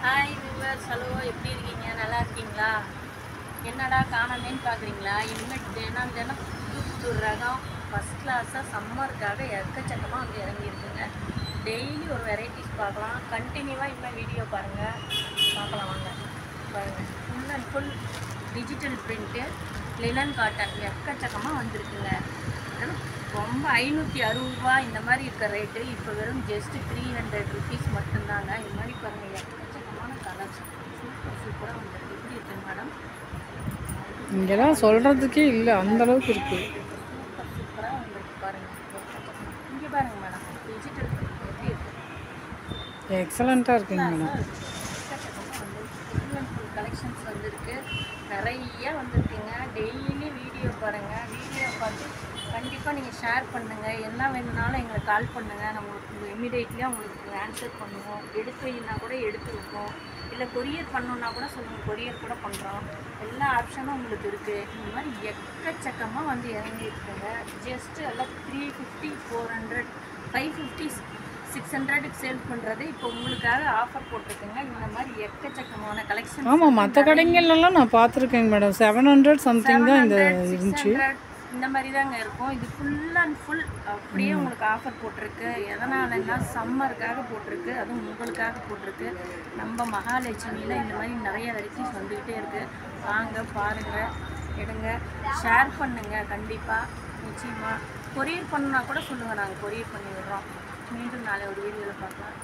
Hi viewers, hello, எப்படி இருக்கீங்க? நல்லா இருக்கீங்களா? என்னடா காணாமேன்னு பார்க்குறீங்களா? இனிமேல் தினம் தினம் புது புது ரகம் ஃபஸ்ட் கிளாஸாக சம்மருக்காக எக்கச்சக்கமாக வந்து இறங்கியிருக்குங்க. டெய்லி ஒரு வெரைட்டிஸ் பார்க்கலாம். கண்டினியூவாக இனிமேல் வீடியோ பாருங்கள், பார்க்கலாம் வாங்க. பாருங்கள், full and full digital print, linen cotton எக்கச்சக்கமாக வந்திருக்குங்க. ரொம்ப 560 இந்த மாதிரி இருக்க ரேட்டு இப்போ வெறும் ஜஸ்ட் 300 ருபீஸ் மட்டும்தாங்க. இது மாதிரி பாருங்கள், எக்கச்சக்கமான கலர்ஸ் சூப்பர் சூப்பராக வந்துருக்கு. எப்படி இருக்குங்க மேடம்? இங்கெல்லாம் சொல்கிறதுக்கே இல்லை, அந்தளவுக்கு இருக்குது. சூப்பர் சூப்பராக வந்துருக்கு பாருங்கள். இங்கே பாருங்கள் மேடம், டிஜிட்டல் எப்படி இருக்குது? எக்ஸலண்ட்டாக இருக்குங்க மேடம். எக்கச்சக்கமாக வந்துருக்கு. ஃபுல் அண்ட் ஃபுல் கலெக்ஷன்ஸ் வந்துருக்கு, நிறைய வந்துருக்குங்க. டெய்லி வீடியோ பாருங்கள். வீடியோ பார்த்து கண்டிப்பாக நீங்கள் ஷேர் பண்ணுங்கள். என்ன வேணும்னாலும் எங்களுக்கு கால் பண்ணுங்கள். நம்ம இமீடியட்லியாக உங்களுக்கு ஆன்சர் பண்ணுவோம். எடுத்து வைனா கூட எடுத்து வைப்போம். இல்லை கொரியர் பண்ணோன்னா கூட சொல்லுங்கள், கொரியர் கூட பண்ணுறோம். எல்லா ஆப்ஷனும் உங்களுக்கு இருக்குது. இந்த மாதிரி எக்கச்சக்கமாக வந்து இறங்கியிருக்குங்க. ஜஸ்ட்டு எல்லாம் 350, 400, 550, 600க்கு சேல் பண்ணுறது இப்போ உங்களுக்காக ஆஃபர் போட்டிருக்குங்க. இந்த மாதிரி எக்கச்சக்கமான கலெக்ஷன். ஆமாம், மற்ற கடைங்கள்லாம் நான் பார்த்துருக்கேங்க மேடம். 700 சம்திங் தான் இந்த இருந்துச்சு. இந்த மாதிரி தாங்க இருக்கும். இது ஃபுல் அண்ட் ஃபுல் அப்படியே உங்களுக்கு ஆஃபர் போட்டிருக்கு. எதனாலன்னா சம்மருக்காக போட்டிருக்கு, அதுவும் உங்களுக்காக போட்டிருக்கு. நம்ம மகாலட்சுமியில் இந்த மாதிரி நிறைய வெரைட்டிஸ் வந்துக்கிட்டே இருக்குது. வாங்க பாருங்கள், எடுங்க, ஷேர் பண்ணுங்கள். கண்டிப்பாக நிச்சயமாக கொரியர் பண்ணுன்னா கூட சொல்லுங்கள், நாங்கள் கொரியர் பண்ணி விடுறோம். மீண்டும் நாளை ஒரு வீடியோவில் பார்க்கலாம்.